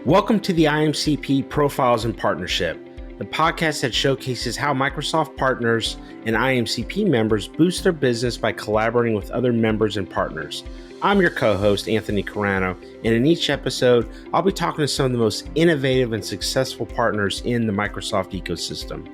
Welcome to the IAMCP Profiles and Partnership, the podcast that showcases how Microsoft partners and IAMCP members boost their business by collaborating with other members and partners. I'm your co-host, Anthony Carano, and in each episode, I'll be talking to some of the most innovative and successful partners in the Microsoft ecosystem.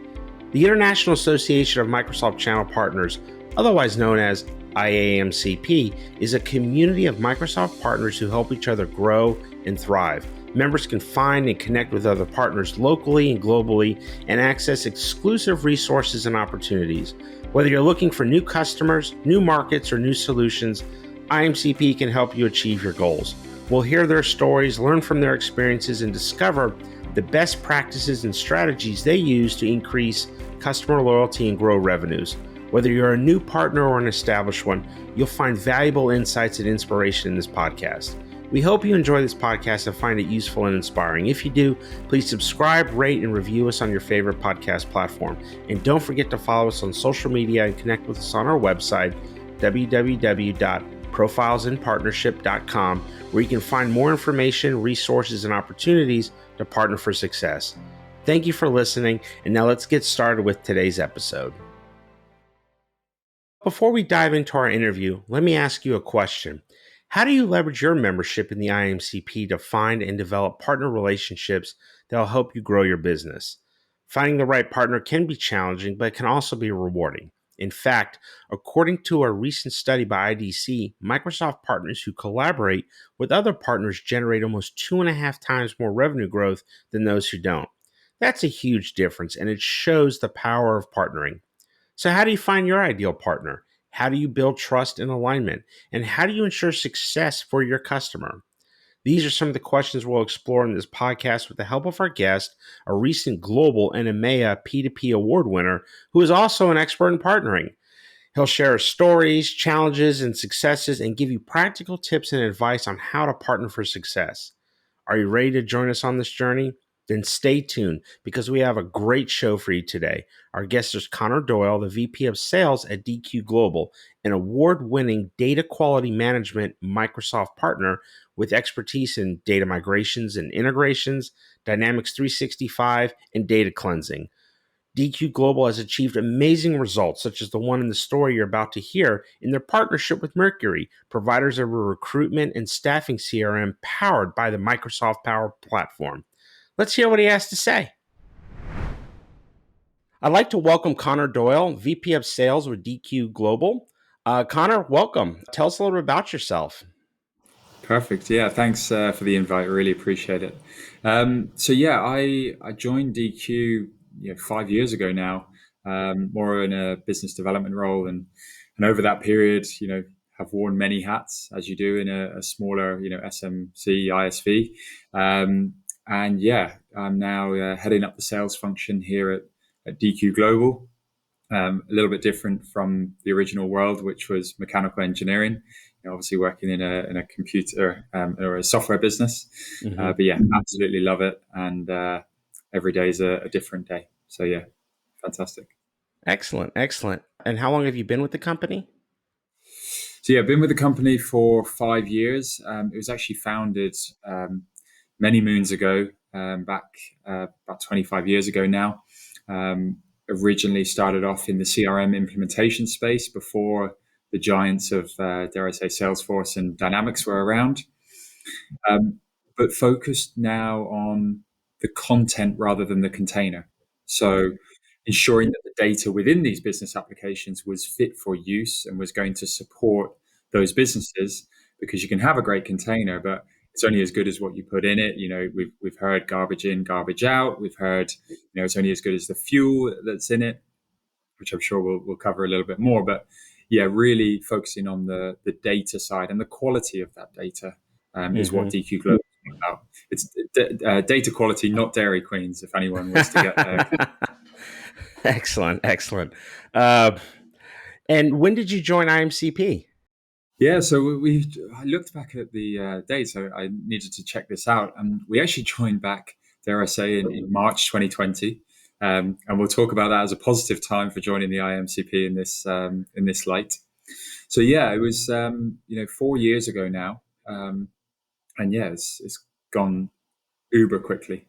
The International Association of Microsoft Channel Partners, otherwise known as IAMCP, is a community of Microsoft partners who help each other grow and thrive. Members can find and connect with other partners locally and globally and access exclusive resources and opportunities. Whether you're looking for new customers, new markets, or new solutions, IAMCP can help you achieve your goals. We'll hear their stories, learn from their experiences, and discover the best practices and strategies they use to increase customer loyalty and grow revenues. Whether you're a new partner or an established one, you'll find valuable insights and inspiration in this podcast. We hope you enjoy this podcast and find it useful and inspiring. If you do, please subscribe, rate, and review us on your favorite podcast platform. And don't forget to follow us on social media and connect with us on our website, www.profilesandpartnership.com, where you can find more information, resources, and opportunities to partner for success. Thank you for listening, and now let's get started with today's episode. Before we dive into our interview, let me ask you a question. How do you leverage your membership in the IAMCP to find and develop partner relationships that will help you grow your business? Finding the right partner can be challenging, but it can also be rewarding. In fact, according to a recent study by IDC, Microsoft partners who collaborate with other partners generate almost 2.5 times more revenue growth than those who don't. That's a huge difference, and it shows the power of partnering. So how do you find your ideal partner? How do you build trust and alignment? And how do you ensure success for your customer? These are some of the questions we'll explore in this podcast with the help of our guest, a recent global and EMEA P2P award winner who is also an expert in partnering. He'll share stories, challenges, and successes and give you practical tips and advice on how to partner for success. Are you ready to join us on this journey? Then stay tuned because we have a great show for you today. Our guest is Conor Doyle, the VP of Sales at DQ Global, an award-winning data quality management Microsoft partner with expertise in data migrations and integrations, Dynamics 365, and data cleansing. DQ Global has achieved amazing results, such as the one in the story you're about to hear, in their partnership with Mercury, providers of a recruitment and staffing CRM powered by the Microsoft Power Platform. Let's hear what he has to say. I'd like to welcome Conor Doyle, VP of Sales with DQ Global. Conor, welcome. Tell us a little bit about yourself. Perfect. Yeah, thanks for the invite. Really appreciate it. I joined DQ 5 years ago now, more in a business development role, and over that period, have worn many hats as you do in a smaller, SMC ISV. I'm now heading up the sales function here at DQ Global. A little bit different from the original world, which was mechanical engineering. Obviously working in a computer or a software business. Mm-hmm. Absolutely love it, and every day is a different day. So yeah, fantastic. Excellent. And how long have you been with the company? So yeah, I've been with the company for 5 years. It was actually founded many moons ago, back about 25 years ago now. Originally started off in the CRM implementation space before the giants of, dare I say, Salesforce and Dynamics were around, but focused now on the content rather than the container. So ensuring that the data within these business applications was fit for use and was going to support those businesses, because you can have a great container, but it's only as good as what you put in it. We've heard garbage in, garbage out. We've heard, it's only as good as the fuel that's in it, which I'm sure we'll cover a little bit more. But yeah, really focusing on the data side and the quality of that data is what DQ Global is about. It's data quality, not Dairy Queens, if anyone wants to get there. Excellent. And when did you join IAMCP? Yeah, so I looked back at the date, so I needed to check this out. And we actually joined back, dare I say, in March 2020. And we'll talk about that as a positive time for joining the IAMCP in this light. So yeah, it was 4 years ago now, and yeah, it's gone uber quickly.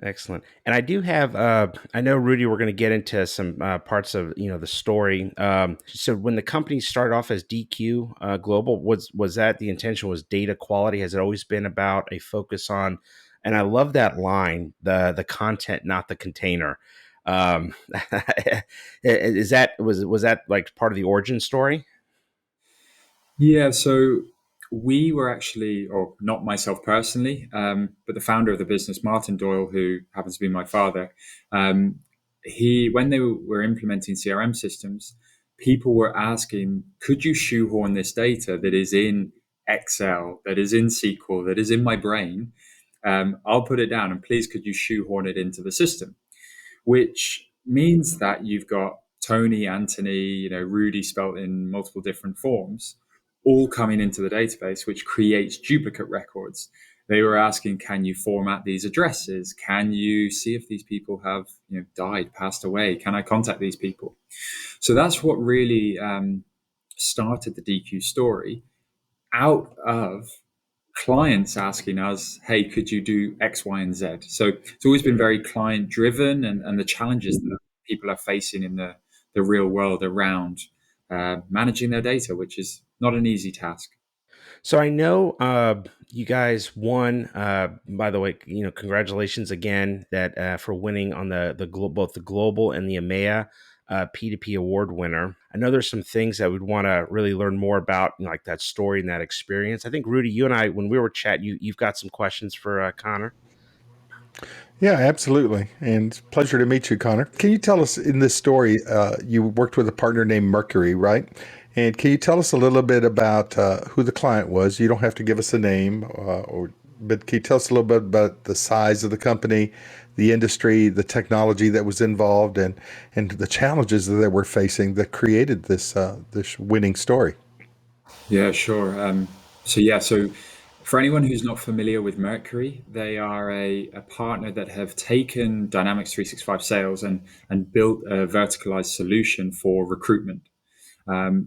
Excellent. And I do have, I know, Rudy, we're going to get into some parts of, the story. So when the company started off as DQ Global, was that the intention was data quality? Has it always been about a focus on, and I love that line, the content, not the container. Um, was that like part of the origin story? Yeah, so we were actually, or not myself personally, but the founder of the business, Martin Doyle, who happens to be my father, um, when they were implementing CRM systems, people were asking, could you shoehorn this data that is in Excel, that is in SQL, that is in my brain? I'll put it down, and please, could you shoehorn it into the system? Which means that you've got Tony, Anthony, Rudy spelt in multiple different forms, all coming into the database, which creates duplicate records. They were asking, can you format these addresses? Can you see if these people have died, passed away? Can I contact these people? So that's what really started the DQ story out of clients asking us, hey, could you do X, Y, and Z? So it's always been very client driven, and the challenges that people are facing in the real world around managing their data, which is not an easy task. So I know you guys won. By the way, congratulations again that for winning on both the global and the EMEA P2P award winner. I know there's some things that we'd want to really learn more about, like that story and that experience. I think Rudy, you and I, when we were chatting, you've got some questions for Connor. Yeah, absolutely. And it's a pleasure to meet you, Connor. Can you tell us in this story, you worked with a partner named Mercury, right? And can you tell us a little bit about who the client was? You don't have to give us a name, but can you tell us a little bit about the size of the company, the industry, the technology that was involved, and the challenges that they were facing that created this winning story? Yeah, sure. So for anyone who's not familiar with Mercury, they are a partner that have taken Dynamics 365 sales and built a verticalized solution for recruitment.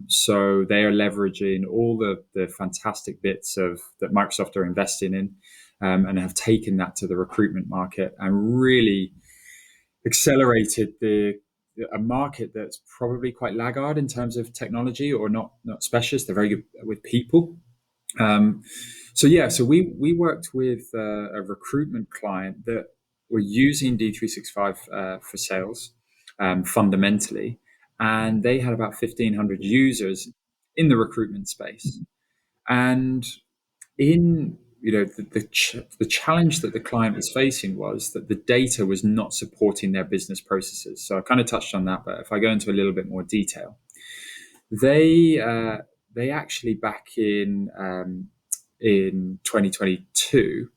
So they are leveraging all the fantastic bits of that Microsoft are investing in, and have taken that to the recruitment market and really accelerated a market that's probably quite laggard in terms of technology or not specialist. They're very good with people. Um, so we worked with a recruitment client that were using D365 for sales fundamentally, and they had about 1,500 users in the recruitment space. And in the challenge that the client was facing was that the data was not supporting their business processes. So I kind of touched on that, but if I go into a little bit more detail, they they actually back in 2022,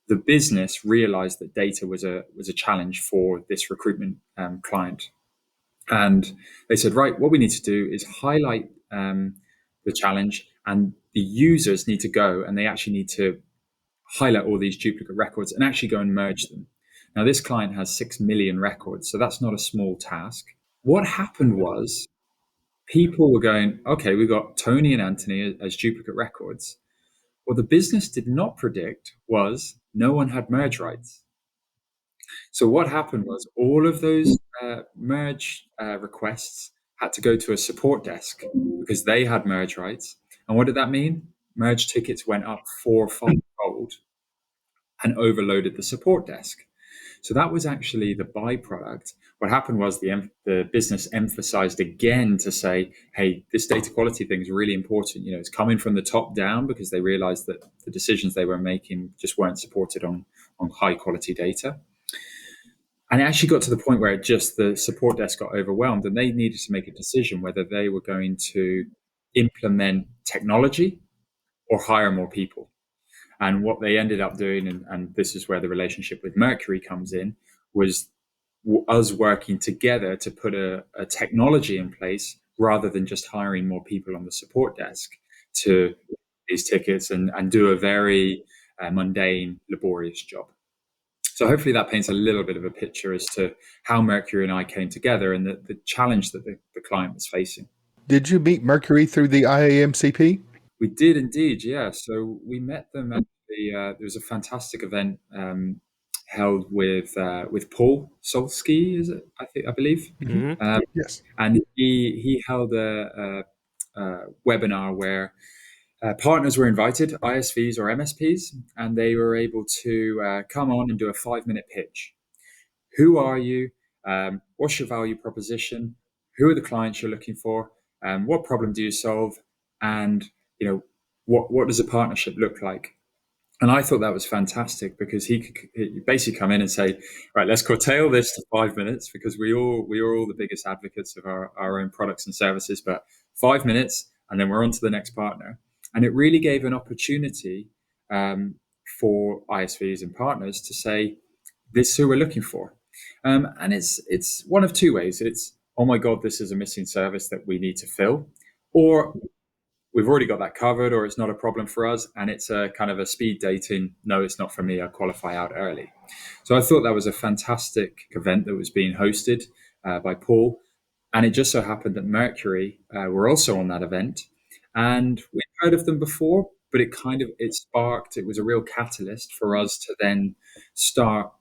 the business realized that data was a challenge for this recruitment client, and they said, right, what we need to do is highlight the challenge, and the users need to go and they actually need to highlight all these duplicate records and actually go and merge them. Now, this client has 6 million records, so that's not a small task. What happened was people were going, okay, we've got Tony and Anthony as duplicate records. What the business did not predict was no one had merge rights. So what happened was all of those merge requests had to go to a support desk because they had merge rights. And what did that mean? Merge tickets went up 4 or 5-fold and overloaded the support desk. So that was actually the byproduct. What happened was the business emphasized again to say, hey, this data quality thing is really important. It's coming from the top down because they realized that the decisions they were making just weren't supported on high quality data. And it actually got to the point where the support desk got overwhelmed and they needed to make a decision whether they were going to implement technology or hire more people. And what they ended up doing, and this is where the relationship with Mercury comes in, was us working together to put a technology in place rather than just hiring more people on the support desk to these tickets and do a very mundane, laborious job. So hopefully that paints a little bit of a picture as to how Mercury and I came together and the challenge that the client was facing. Did you meet Mercury through the IAMCP? We did indeed, yeah. So we met them at there was a fantastic event held with Paul Solsky, is it? I believe, Hmm. Hmm. Yes. and he held a webinar where partners were invited, ISVs or MSPs, and they were able to come on and do a 5-minute pitch. Who are you? What's your value proposition? Who are the clients you're looking for? What problem do you solve? And what does a partnership look like? And I thought that was fantastic because he could basically come in and say, right, let's curtail this to 5 minutes because we are all the biggest advocates of our own products and services, but 5 minutes and then we're on to the next partner. And it really gave an opportunity for ISVs and partners to say, this is who we're looking for. And it's one of two ways. It's, oh my God, this is a missing service that we need to fill, or we've already got that covered, or it's not a problem for us, and it's a kind of a speed dating, no, it's not for me, I qualify out early. So I thought that was a fantastic event that was being hosted by Paul, and it just so happened that Mercury were also on that event, and we'd heard of them before, but it was a real catalyst for us to then start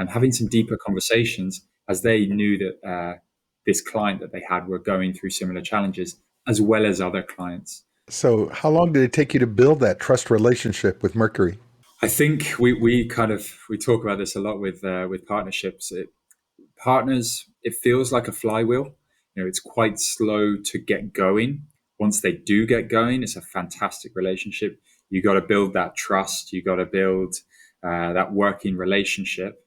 having some deeper conversations, as they knew that this client that they had were going through similar challenges, as well as other clients. So, how long did it take you to build that trust relationship with Mercury? I think we talk about this a lot with partnerships. Partners, it feels like a flywheel. It's quite slow to get going. Once they do get going, it's a fantastic relationship. You got to build that trust. You got to build that working relationship.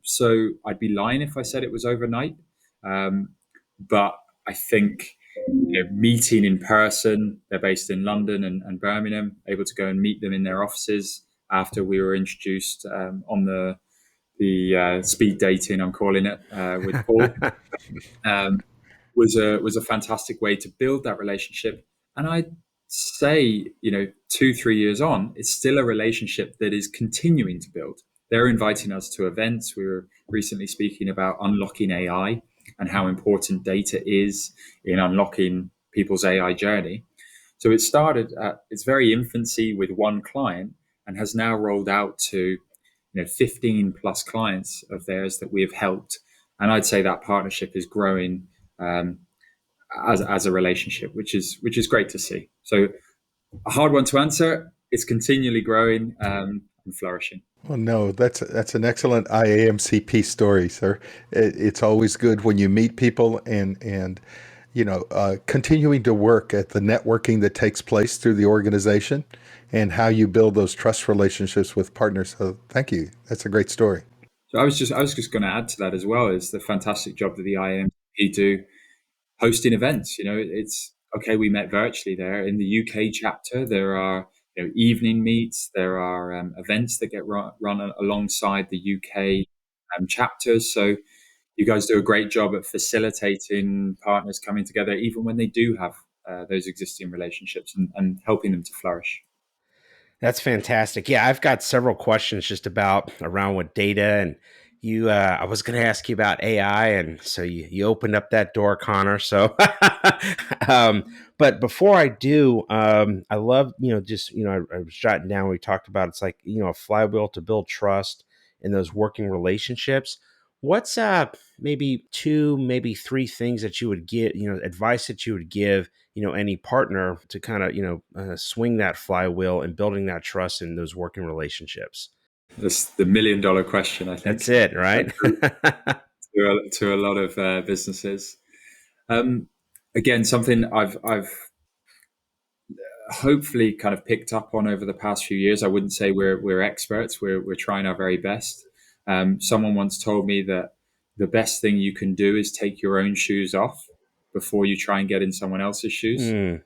So I'd be lying if I said it was overnight. But I think meeting in person, they're based in London and Birmingham, able to go and meet them in their offices after we were introduced on the speed dating, I'm calling it, with Paul, was a fantastic way to build that relationship. And I'd say, 2-3 years on, it's still a relationship that is continuing to build. They're inviting us to events. We were recently speaking about unlocking AI and how important data is in unlocking people's AI journey. So it started at its very infancy with one client and has now rolled out to 15 plus clients of theirs that we have helped. And I'd say that partnership is growing um, as a relationship, which is great to see. So a hard one to answer. It's continually growing and flourishing. Well, no, that's an excellent IAMCP story, sir. It's always good when you meet people and continuing to work at the networking that takes place through the organization and how you build those trust relationships with partners. So, thank you. That's a great story. So I was just going to add to that as well, is the fantastic job that the IAMCP do hosting events. It's okay. We met virtually there in the UK chapter. There are evening meets. There are events that get run alongside the UK chapters. So you guys do a great job at facilitating partners coming together, even when they do have those existing relationships, and helping them to flourish. That's fantastic. Yeah, I've got several questions just about around with data, and you. I was going to ask you about AI, and so you opened up that door, Connor. So, um, but before I do, I love just I was jotting down. We talked about it's like a flywheel to build trust in those working relationships. What's maybe two, maybe three things that you would give, advice that you would give any partner to kind of swing that flywheel and building that trust in those working relationships? That's the $1 million question, I That's think, it, right? to a lot of businesses. Um, Again, something I've hopefully kind of picked up on over the past few years. I wouldn't say we're experts. We're trying our very best. Someone once told me that the best thing you can do is take your own shoes off before you try and get in someone else's shoes. Mm,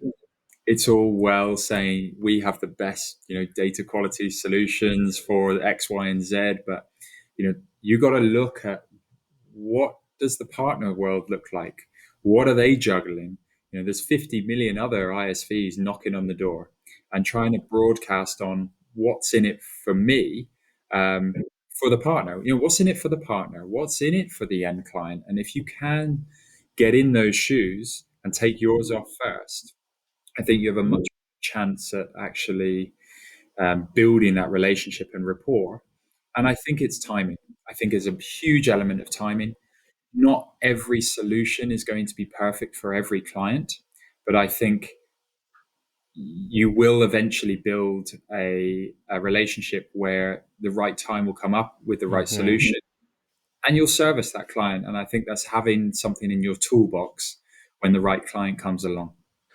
It's all well saying we have the best, data quality solutions for X, Y, and Z, but you got to look at what does the partner world look like? What are they juggling? There's 50 million other ISVs knocking on the door and trying to broadcast on what's in it for me, for the partner. What's in it for the partner? What's in it for the end client? And if you can get in those shoes and take yours off first, I think you have a much better chance at actually building that relationship and rapport. And I think it's timing. I think there's a huge element of timing. Not every solution is going to be perfect for every client, but I think you will eventually build a relationship where the right time will come up with the right solution, and you'll service that client. And I think that's having something in your toolbox when the right client comes along.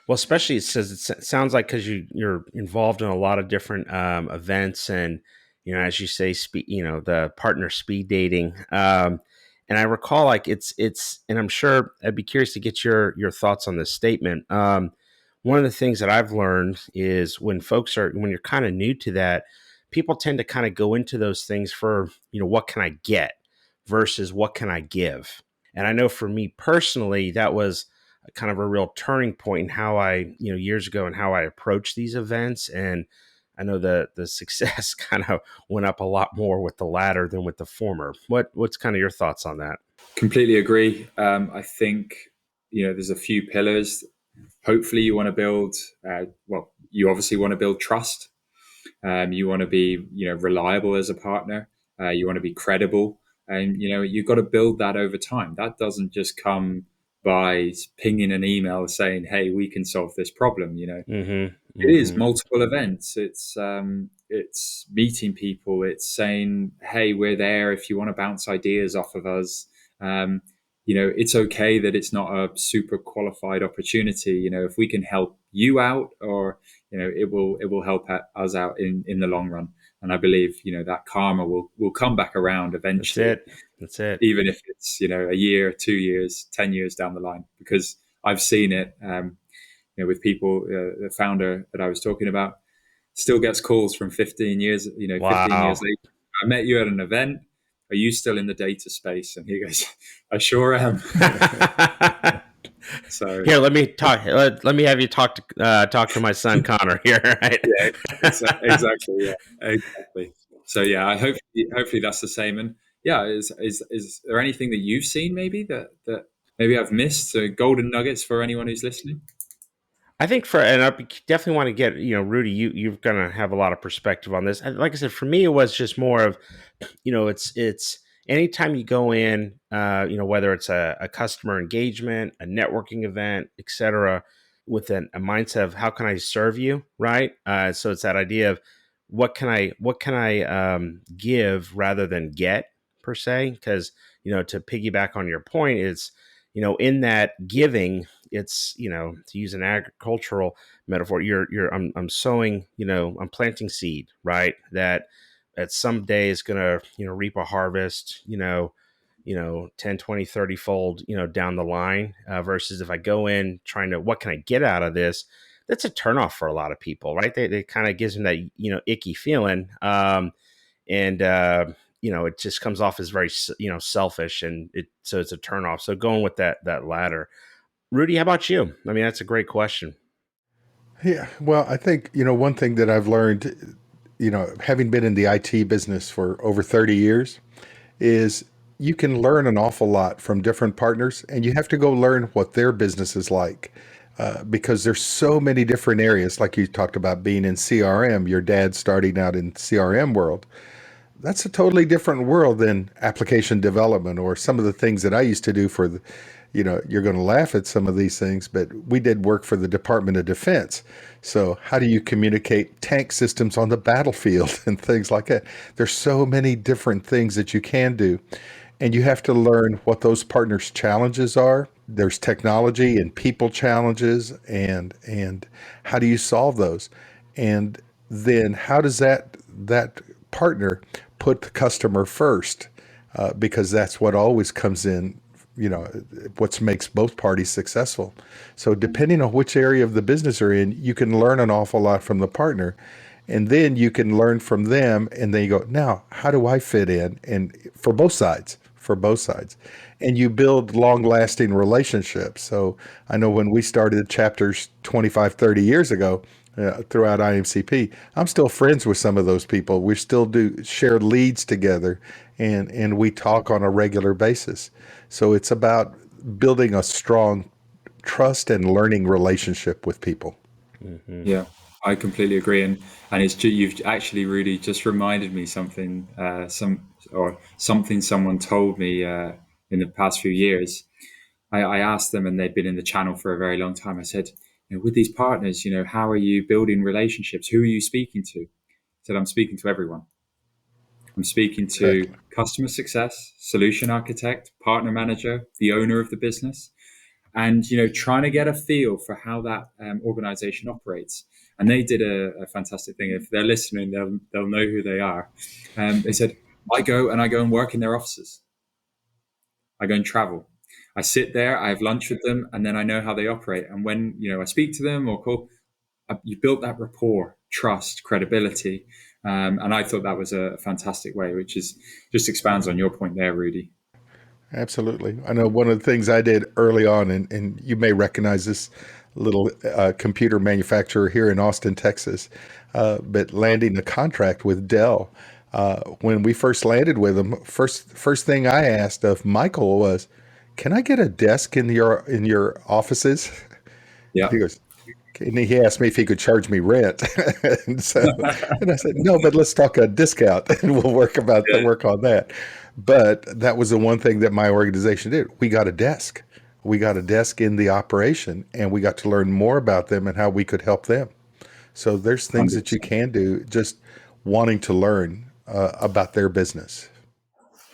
Well, especially it says it sounds like because you're involved in a lot of different events, and as you say, the partner speed dating. And I recall, like and I'm sure I'd be curious to get your thoughts on this statement. One of the things that I've learned is when you're kind of new to that, people tend to kind of go into those things for what can I get versus what can I give. And I know for me personally, that was kind of a real turning point in how I, years ago, and how I approach these events. And I know the success kind of went up a lot more with the latter than with the former. What's kind of your thoughts on that? Completely agree. I think, there's a few pillars. Hopefully you want to build, you obviously want to build trust. You want to be, reliable as a partner. You want to be credible, and you've got to build that over time. That doesn't just come by pinging an email saying, "Hey, we can solve this problem." It is multiple events. It's meeting people. It's saying, "Hey, we're there if you want to bounce ideas off of us." It's okay that it's not a super qualified opportunity. If we can help you out, or it will help us out in the long run. And I believe that karma will come back around eventually. That's it. Even if it's a year, 2 years, 10 years down the line, because I've seen it. With people, the founder that I was talking about still gets calls from 15 years. 15 years later, I met you at an event. Are you still in the data space? And he goes, I sure am. So here, let me talk. Let me have you talk to my son Conor here. Right? Yeah, exactly. Yeah, exactly. So yeah, hopefully that's the same. And yeah, is there anything that you've seen maybe that maybe I've missed? So golden nuggets for anyone who's listening. I think and I definitely want to get, Rudy, you're going to have a lot of perspective on this. Like I said, for me, it was just more of, it's anytime you go in, whether it's a customer engagement, a networking event, et cetera, with a mindset of how can I serve you, right? So it's that idea of what can I give rather than get, per se, because, to piggyback on your point, is, in that giving, it's, to use an agricultural metaphor, I'm sowing, I'm planting seed, right? That some day is going to, reap a harvest, 10, 20, 30 fold, down the line, versus if I go in trying to, what can I get out of this? That's a turnoff for a lot of people, right? They kind of gives them that, icky feeling. And it just comes off as very, selfish, and so it's a turnoff. So going with that latter. Rudy, how about you? I mean, that's a great question. Yeah, well, I think, one thing that I've learned, having been in the IT business for over 30 years, is you can learn an awful lot from different partners, and you have to go learn what their business is like. Because there's so many different areas, like you talked about being in CRM, your dad starting out in CRM world. That's a totally different world than application development or some of the things that I used to do for the, you're going to laugh at some of these things, but we did work for the Department of Defense. So how do you communicate tank systems on the battlefield and things like that? There's so many different things that you can do. And you have to learn what those partners' challenges are. There's technology and people challenges, and how do you solve those? And then how does that partner put the customer first? Because that's what always comes in, what makes both parties successful. So depending on which area of the business you're in, you can learn an awful lot from the partner. And then you can learn from them, and then you go, now, how do I fit in? And for both sides. And you build long lasting relationships. So I know when we started chapters 25, 30 years ago, throughout IMCP, I'm still friends with some of those people. We still do share leads together, and we talk on a regular basis. So it's about building a strong trust and learning relationship with people. Yeah. I completely agree, and you've actually really just reminded me something, something someone told me in the past few years. I asked them, and they'd been in the channel for a very long time. I said, with these partners, how are you building relationships? Who are you speaking to? I said, I'm speaking to everyone. I'm speaking to Exactly. customer success, solution architect, partner manager, the owner of the business, and trying to get a feel for how that organization operates. And they did a fantastic thing. If they're listening, they'll know who they are. They said, I go and work in their offices. I go and travel. I sit there, I have lunch with them, and then I know how they operate. And when I speak to them or call, you built that rapport, trust, credibility. And I thought that was a fantastic way, which is just expands on your point there, Rudy. Absolutely. I know one of the things I did early on, and you may recognize this little computer manufacturer here in Austin, Texas, but landing a contract with Dell. When we first landed with them, first thing I asked of Michael was, "Can I get a desk in your offices?" And Yeah. he goes, and he asked me if he could charge me rent, and and I said, "No, but let's talk a discount, and we'll work on that." But that was the one thing that my organization did. We got a desk. We got a desk in the operation, and we got to learn more about them and how we could help them. So there's things that you 100%. can do just wanting to learn about their business.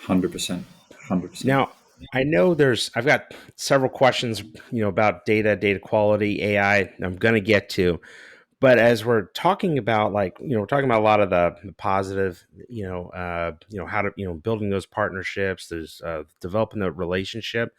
100%. 100%. Now, I know I've got several questions, about data quality, AI, I'm going to get to. But as we're talking about, we're talking about a lot of the positive, how to, building those partnerships, there's developing the relationship.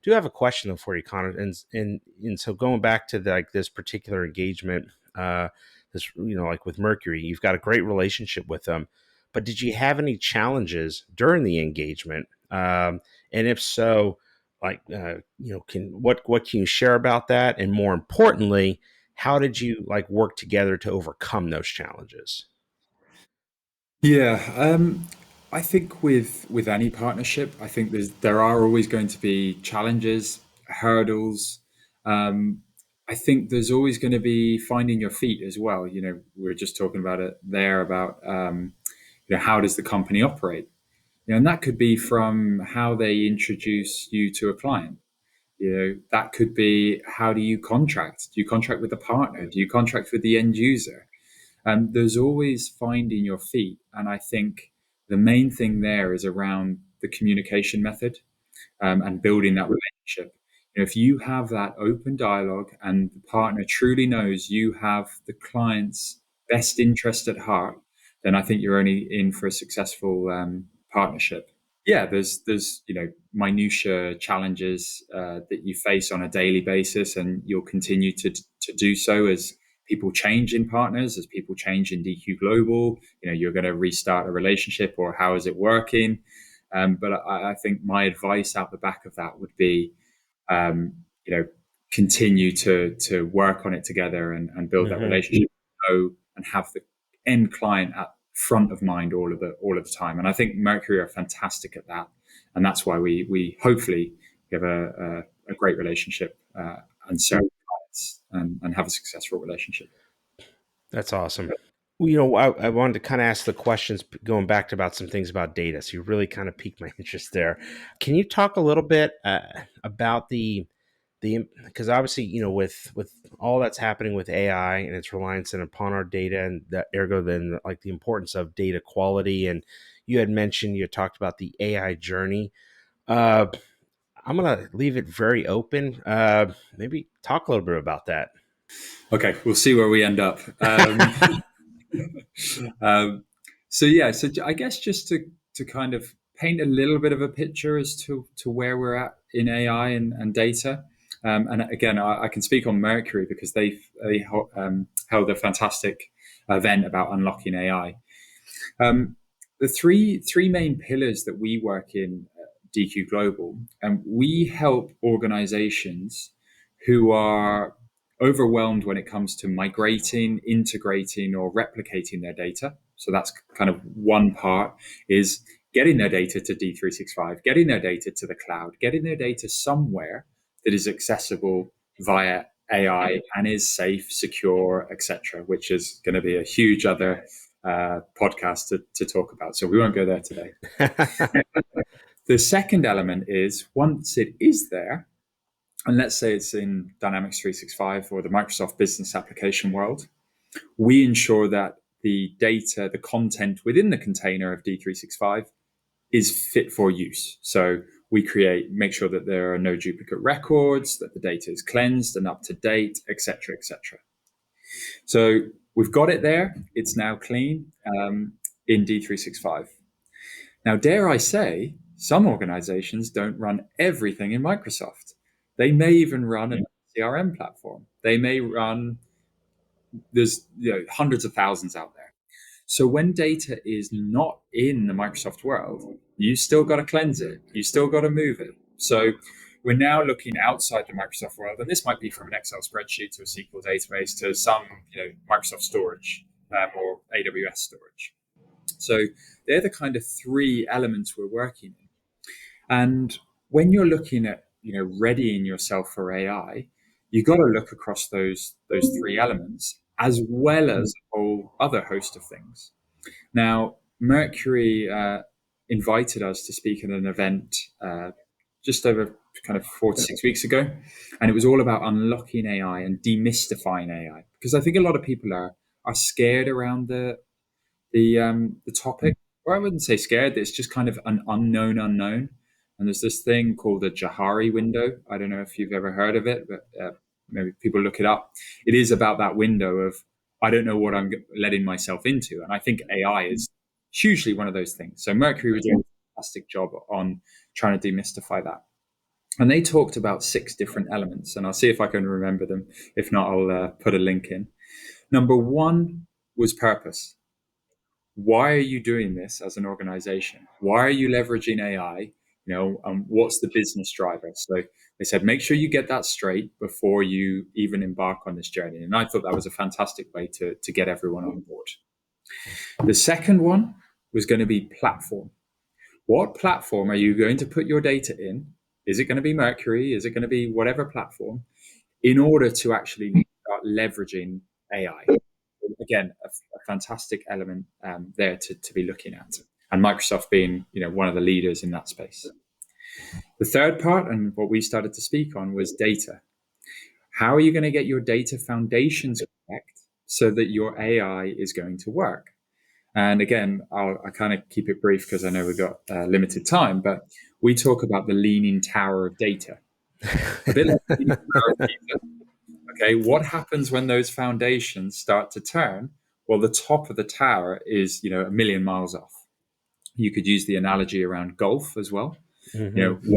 Do have a question though for you, Connor, and so going back to this particular engagement, this like with Mercury, you've got a great relationship with them, but did you have any challenges during the engagement? And if so, can what can you share about that? And more importantly, how did you work together to overcome those challenges? Yeah, I think with any partnership, I think there are always going to be challenges, hurdles. Um, I think there's always going to be finding your feet as well. We were just talking about it there about how does the company operate, and that could be from how they introduce you to a client. That could be how do you contract? Do you contract with a partner? Do you contract with the end user? There's always finding your feet. And I think the main thing there is around the communication method and building that relationship. If you have that open dialogue and the partner truly knows you have the client's best interest at heart, then I think you're only in for a successful partnership. Yeah, there's minutia challenges that you face on a daily basis, and you'll continue to do so as people change in partners, as people change in DQ Global. You're going to restart a relationship, or how is it working? But I think my advice out the back of that would be, um, you know, continue to work on it together and build that Hmm. relationship, and have the end client at front of mind all of the time. And I think Mercury are fantastic at that, and that's why we hopefully have a great relationship and serve clients and have a successful relationship. That's awesome. Well, I wanted to kind of ask the questions going back to about some things about data. So you really kind of piqued my interest there. Can you talk a little bit about the because obviously with all that's happening with AI and its reliance upon our data, and that ergo then the importance of data quality, and you had talked about the AI journey. Uh, I'm gonna leave it very open. Maybe talk a little bit about that. Okay, we'll see where we end up. Um, so yeah, so I guess just to kind of paint a little bit of a picture as to where we're at in AI and data. And again, I can speak on Mercury because they held a fantastic event about unlocking AI. Um, the three main pillars that we work in at DQ Global, and we help organizations who are overwhelmed when it comes to migrating, integrating, or replicating their data. So that's kind of one part, is getting their data to D365, getting their data to the cloud, getting their data somewhere that is accessible via AI and is safe, secure, etc., which is going to be a huge other podcast to talk about. So we won't go there today. The second element is once it is there, and let's say it's in Dynamics 365 or the Microsoft Business Application world, we ensure that the data, the content within the container of D365 is fit for use. So we make sure that there are no duplicate records, that the data is cleansed and up to date, etc., etc. So we've got it there. It's now clean in D365. Now, dare I say, some organizations don't run everything in Microsoft. They may even run a CRM platform. They may run, there's hundreds of thousands out there. So when data is not in the Microsoft world, you still got to cleanse it. You still got to move it. So we're now looking outside the Microsoft world, and this might be from an Excel spreadsheet to a SQL database to some Microsoft storage or AWS storage. So they're the kind of three elements we're working in. And when you're looking at readying yourself for AI, you got to look across those three elements as well as a whole other host of things. Now, Mercury invited us to speak at an event just over kind of 4 to 6 weeks ago, and it was all about unlocking AI and demystifying AI, because I think a lot of people are scared around the topic, or I wouldn't say scared. It's just kind of an unknown. And there's this thing called the Johari window. I don't know if you've ever heard of it, but maybe people look it up. It is about that window of, I don't know what I'm letting myself into. And I think AI is hugely one of those things. So Mercury was doing a fantastic job on trying to demystify that. And they talked about 6 different elements, and I'll see if I can remember them. If not, I'll put a link in. Number 1 was purpose. Why are you doing this as an organization? Why are you leveraging AI? What's the business driver? So they said, make sure you get that straight before you even embark on this journey. And I thought that was a fantastic way to get everyone on board. The second one was going to be platform. What platform are you going to put your data in? Is it going to be Mercury? Is it going to be whatever platform, in order to actually start leveraging AI? Again, a fantastic element there to be looking at, and Microsoft being one of the leaders in that space. The third part, and what we started to speak on, was data. How are you going to get your data foundations correct so that your AI is going to work? And again, I kind of keep it brief because I know we've got limited time, but we talk about the leaning tower of data. A bit like the leaning tower of data. Okay, what happens when those foundations start to turn? Well, the top of the tower is, a million miles off. You could use the analogy around golf as well. Mm-hmm.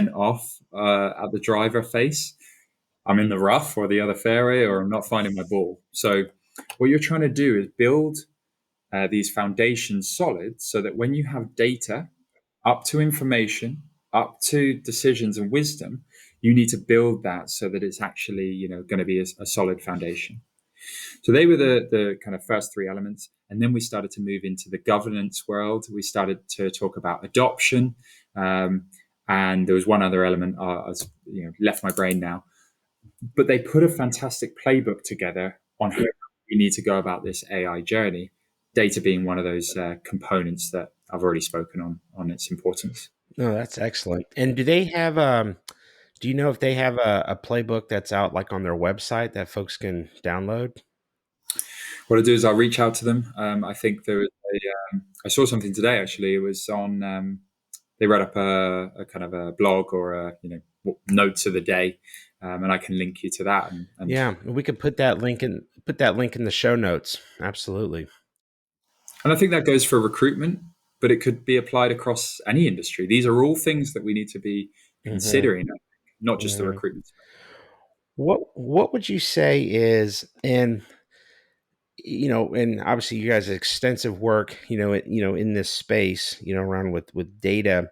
1% off at the driver face, I'm in the rough or the other fairway, or I'm not finding my ball. So what you're trying to do is build these foundations solid so that when you have data up to information, up to decisions and wisdom, you need to build that so that it's actually, going to be a solid foundation. So they were the kind of first 3 elements. And then we started to move into the governance world. We started to talk about adoption. And there was one other element, left my brain now. But they put a fantastic playbook together on how we need to go about this AI journey, data being one of those components that I've already spoken on its importance. No, that's excellent. And do they have do you know if they have a playbook that's out like on their website that folks can download? What I'll do is I'll reach out to them. I think there was I saw something today, actually. It was on, they wrote up a kind of a blog or a, notes of the day. And I can link you to that. And yeah, we could put that link in the show notes. Absolutely. And I think that goes for recruitment, but it could be applied across any industry. These are all things that we need to be considering, not just the recruitment. What would you say is, and obviously you guys have extensive work, in this space, around with data.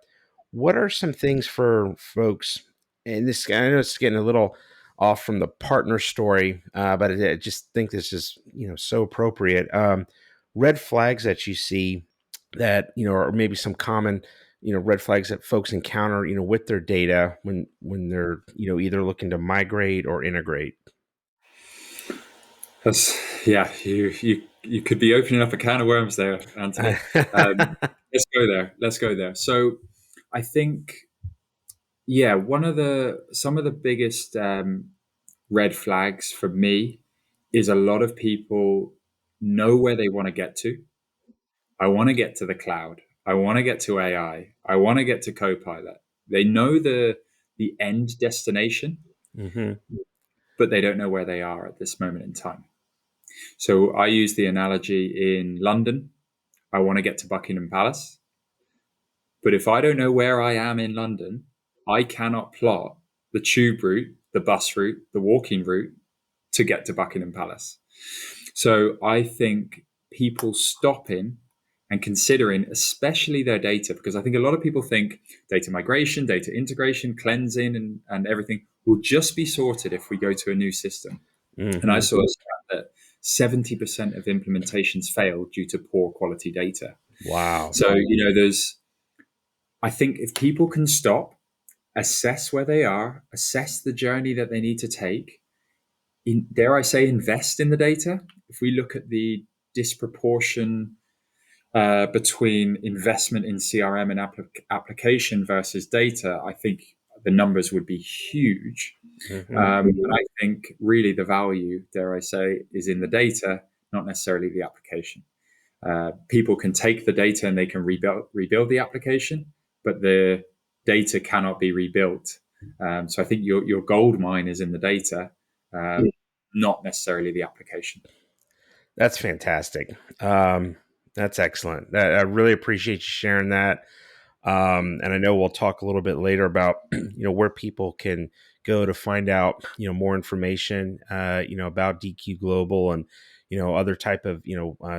What are some things for folks? And this, I know it's getting a little off from the partner story, but I just think this is, so appropriate. Red flags that you see that, or maybe some common, red flags that folks encounter, with their data when they're, either looking to migrate or integrate. You could be opening up a can of worms there, Anthony. Let's go there. So I think, some of the biggest red flags for me is a lot of people know where they want to get to. I want to get to the cloud. I want to get to AI. I want to get to Copilot. They know the end destination, Mm-hmm. but they don't know where they are at this moment in time. So I use the analogy in London. I want to get to Buckingham Palace. But if I don't know where I am in London, I cannot plot the tube route, the bus route, the walking route to get to Buckingham Palace. So I think people stopping and considering, especially their data, because I think a lot of people think data migration, data integration, cleansing, and everything will just be sorted if we go to a new system. And I Mm-hmm. saw a stat that 70% of implementations fail due to poor quality data. Wow. So, I think if people can stop, assess where they are, assess the journey that they need to take, dare I say, invest in the data. If we look at the disproportion between investment in CRM and application versus data, I think the numbers would be huge. Mm-hmm. And I think really the value, dare I say, is in the data, not necessarily the application. People can take the data and they can rebuild the application, but the data cannot be rebuilt. So I think your gold mine is in the data, not necessarily the application. That's fantastic. That's excellent. I really appreciate you sharing that. And I know we'll talk a little bit later about where people can go to find out more information about DQ Global and other type of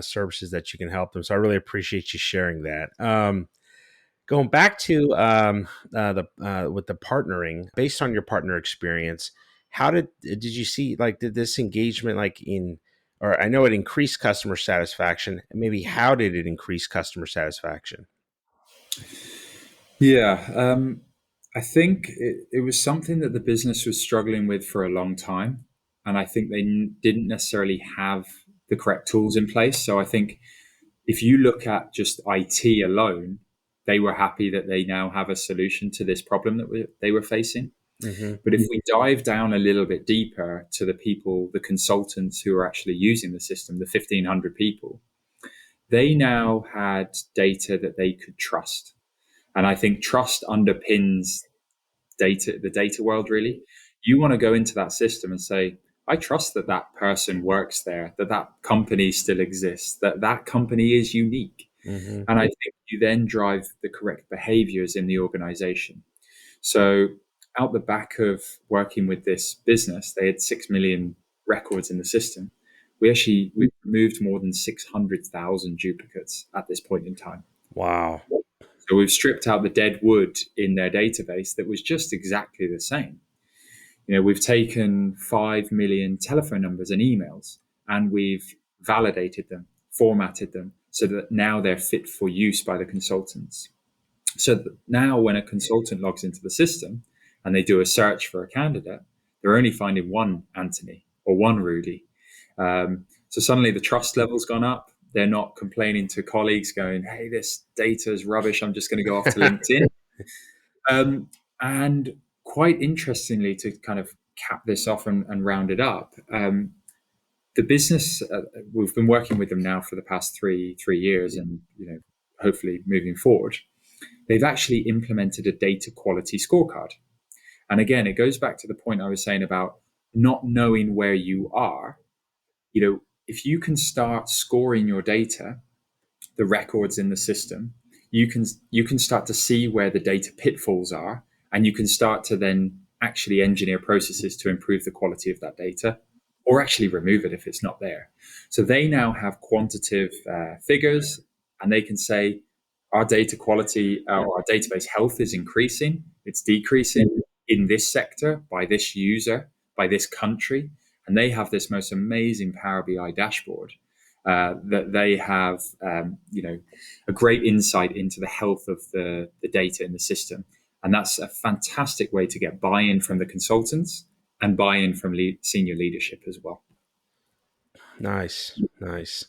services that you can help them. So I really appreciate you sharing that. Going back to the with the partnering, based on your partner experience, how did you see, like, did this engagement, like, or I know it increased customer satisfaction, maybe how did it increase customer satisfaction? Yeah, I think it was something that the business was struggling with for a long time. And I think they didn't necessarily have the correct tools in place. So I think if you look at just IT alone, they were happy that they now have a solution to this problem that they were facing. Mm-hmm. But if we dive down a little bit deeper to the people, the consultants who are actually using the system, the 1,500 people, they now had data that they could trust. And I think trust underpins the data world, really. You want to go into that system and say, I trust that that person works there, that that company still exists, that that company is unique. Mm-hmm. And I think you then drive the correct behaviors in the organization. So out the back of working with this business, they had 6 million records in the system. We've removed more than 600,000 duplicates at this point in time. Wow. So we've stripped out the dead wood in their database that was just exactly the same. We've taken 5 million telephone numbers and emails, and we've validated them, formatted them, so that now they're fit for use by the consultants. So that now when a consultant logs into the system and they do a search for a candidate, they're only finding one Anthony or one Rudy. So suddenly the trust level's gone up. They're not complaining to colleagues going, hey, this data is rubbish. I'm just going to go off to LinkedIn. And quite interestingly, to kind of cap this off and round it up, the business, we've been working with them now for the past three years, and hopefully moving forward, they've actually implemented a data quality scorecard. And again, it goes back to the point I was saying about not knowing where you are. If you can start scoring your data, the records in the system, you can start to see where the data pitfalls are, and you can start to then actually engineer processes to improve the quality of that data, or actually remove it if it's not there. So they now have quantitative figures, and they can say our data quality, our database health is increasing, it's decreasing in this sector, by this user, by this country. And they have this most amazing Power BI dashboard that they have, a great insight into the health of the data in the system. And that's a fantastic way to get buy-in from the consultants and buy-in from senior leadership as well. Nice, nice.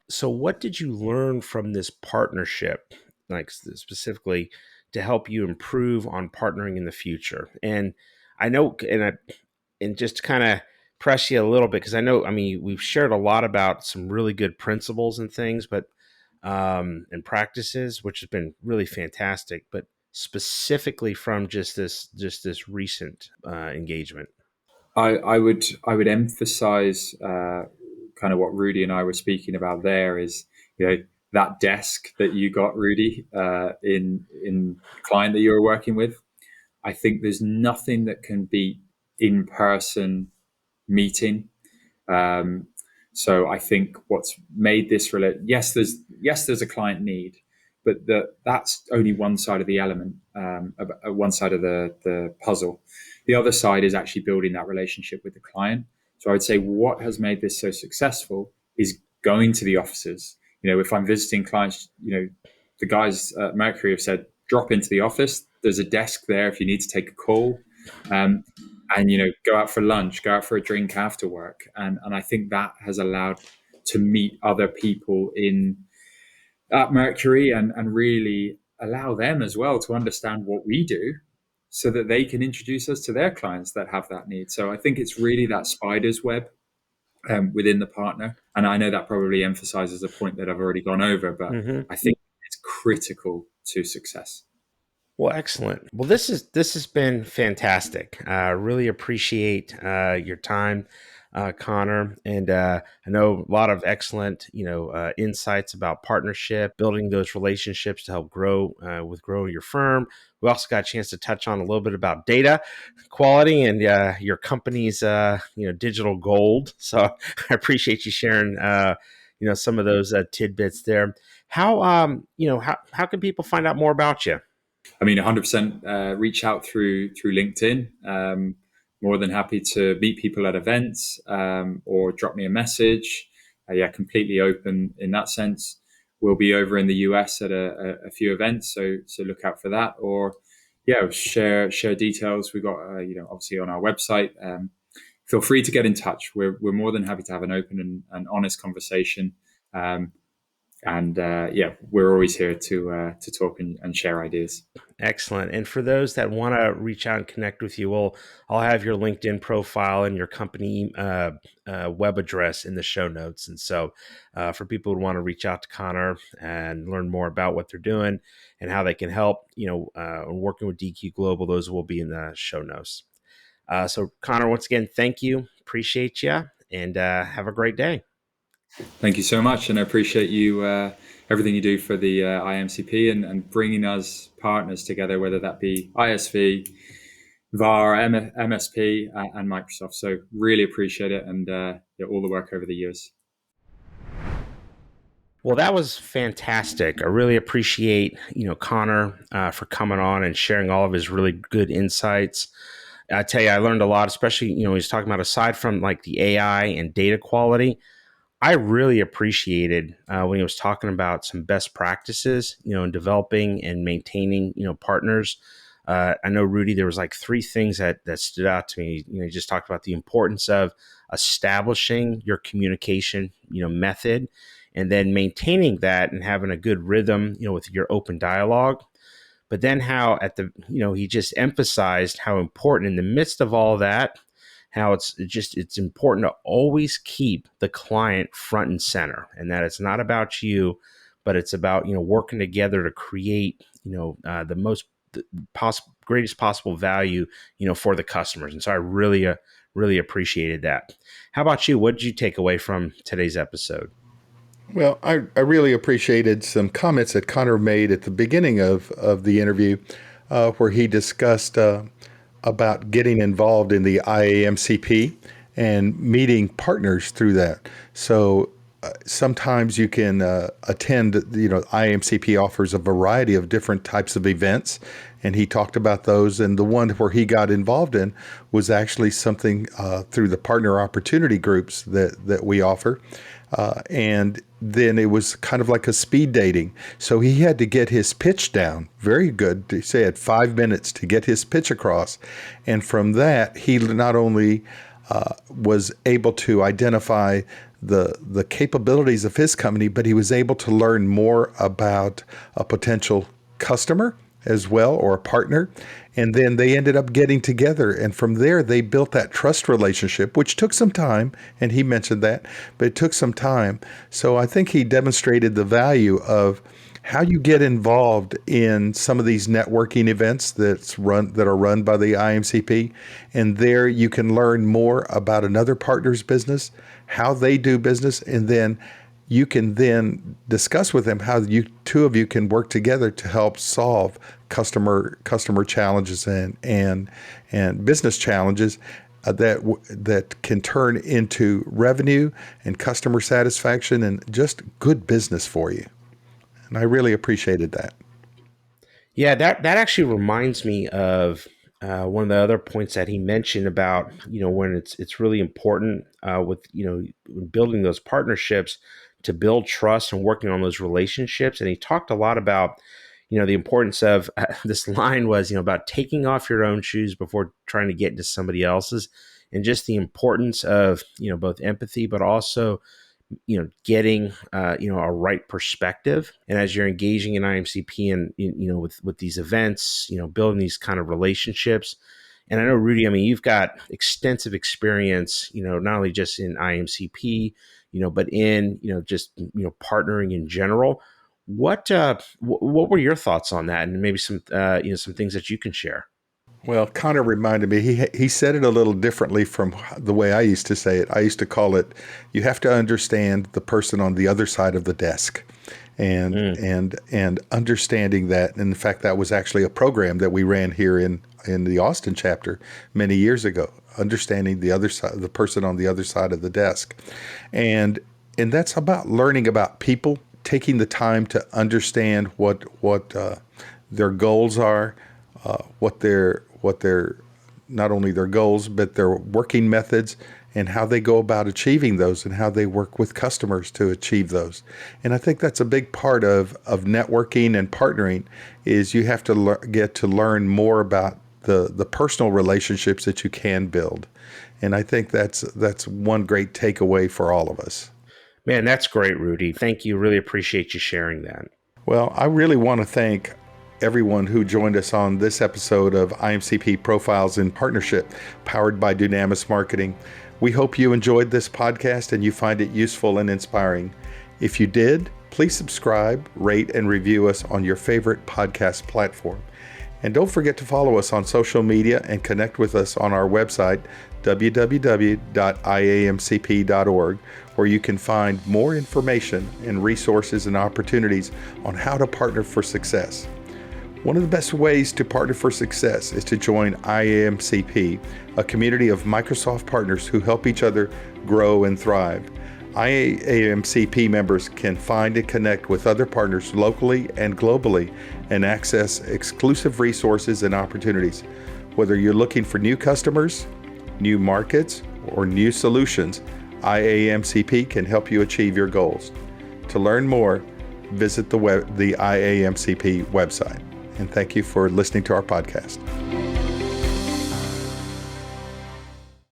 So what did you learn from this partnership, like specifically to help you improve on partnering in the future? And I know, and just kind of press you a little bit because I know, I mean, we've shared a lot about some really good principles and things, but and practices, which has been really fantastic. But specifically from just this recent engagement. I would emphasize kind of what Rudy and I were speaking about there is, that desk that you got, Rudy, in the client that you were working with. I think there's nothing that can beat in person meeting. Um, so I think what's made this yes, there's a client need, but that's only one side of the element, one side of the puzzle. The other side is actually building that relationship with the client. So I would say what has made this so successful is going to the offices. If I'm visiting clients, the guys at Mercury have said, drop into the office. There's a desk there if you need to take a call. And go out for lunch, go out for a drink after work, and I think that has allowed to meet other people at Mercury and really allow them as well to understand what we do, so that they can introduce us to their clients that have that need. So I think it's really that spider's web within the partner, and I know that probably emphasizes a point that I've already gone over, but Mm-hmm. I think it's critical to success. Well, excellent. Well, this has been fantastic. Really appreciate your time, Connor, and I know a lot of excellent, insights about partnership, building those relationships to help grow with growing your firm. We also got a chance to touch on a little bit about data quality and your company's, digital gold. So I appreciate you sharing, some of those tidbits there. How can people find out more about you? I mean, 100% reach out through LinkedIn. More than happy to meet people at events, or drop me a message. Yeah, completely open in that sense. We'll be over in the US at a few events, so look out for that. Or yeah, share details. We've got obviously on our website. Feel free to get in touch. We're more than happy to have an open and honest conversation. And yeah, we're always here to talk and share ideas. Excellent. And for those that want to reach out and connect with you, I'll have your LinkedIn profile and your company web address in the show notes. And so for people who want to reach out to Connor and learn more about what they're doing and how they can help, working with DQ Global, those will be in the show notes. So Connor, once again, thank you. Appreciate you, and have a great day. Thank you so much, and I appreciate you everything you do for the IAMCP and bringing us partners together, whether that be ISV, VAR, MSP, and Microsoft. So really appreciate it, and all the work over the years. Well, that was fantastic. I really appreciate, Connor for coming on and sharing all of his really good insights. I tell you, I learned a lot, especially, he's talking about aside from like the AI and data quality. I really appreciated when he was talking about some best practices, in developing and maintaining, partners. I know, Rudy, there was like three things that stood out to me. He just talked about the importance of establishing your communication, method, and then maintaining that and having a good rhythm, with your open dialogue. But then how he just emphasized how important in the midst of all that, how it's important to always keep the client front and center, and that it's not about you, but it's about, working together to create, the most greatest possible value, for the customers. And so I really appreciated that. How about you? What did you take away from today's episode? Well, I really appreciated some comments that Connor made at the beginning of the interview, where he discussed about getting involved in the IAMCP and meeting partners through that. So sometimes you can attend, IAMCP offers a variety of different types of events, and he talked about those. And the one where he got involved in was actually something through the partner opportunity groups that we offer. And then it was kind of like a speed dating. So he had to get his pitch down. Very good. He said 5 minutes to get his pitch across. And from that, he not only was able to identify the capabilities of his company, but he was able to learn more about a potential customer as well, or a partner. And then they ended up getting together. And from there, they built that trust relationship, which took some time. And he mentioned that, but it took some time. So I think he demonstrated the value of how you get involved in some of these networking events that are run by the IMCP. And there you can learn more about another partner's business, how they do business, and then you can then discuss with them how you two of you can work together to help solve customer challenges and business challenges that can turn into revenue and customer satisfaction and just good business for you. And I really appreciated that. Yeah, that actually reminds me of one of the other points that he mentioned about, when it's really important with, building those partnerships to build trust and working on those relationships. And he talked a lot about, the importance of this line was, about taking off your own shoes before trying to get into somebody else's, and just the importance of, both empathy, but also getting a right perspective. And as you're engaging in IMCP and with these events, building these kind of relationships. And I know, Rudy, you've got extensive experience, not only just in IMCP, but in just partnering in general. What were your thoughts on that, and maybe some some things that you can share? Well, Connor reminded me, he said it a little differently from the way I used to say it. I used to call it, you have to understand the person on the other side of the desk. And understanding that. And in fact, that was actually a program that we ran here in the Austin chapter many years ago, understanding the other side, the person on the other side of the desk. And that's about learning about people, taking the time to understand what their goals are, what their not only their goals, but their working methods and how they go about achieving those and how they work with customers to achieve those. And I think that's a big part of networking and partnering is you have to get to learn more about the personal relationships that you can build. And I think that's one great takeaway for all of us. Man, that's great, Rudy. Thank you. Really appreciate you sharing that. Well, I really want to thank everyone who joined us on this episode of IMCP Profiles in Partnership, powered by Dunamis Marketing. We hope you enjoyed this podcast and you find it useful and inspiring. If you did, please subscribe, rate, and review us on your favorite podcast platform. And don't forget to follow us on social media and connect with us on our website, www.iamcp.org, where you can find more information and resources and opportunities on how to partner for success. One of the best ways to partner for success is to join IAMCP, a community of Microsoft partners who help each other grow and thrive. IAMCP members can find and connect with other partners locally and globally and access exclusive resources and opportunities. Whether you're looking for new customers, new markets, or new solutions, IAMCP can help you achieve your goals. To learn more, visit the IAMCP website. And thank you for listening to our podcast.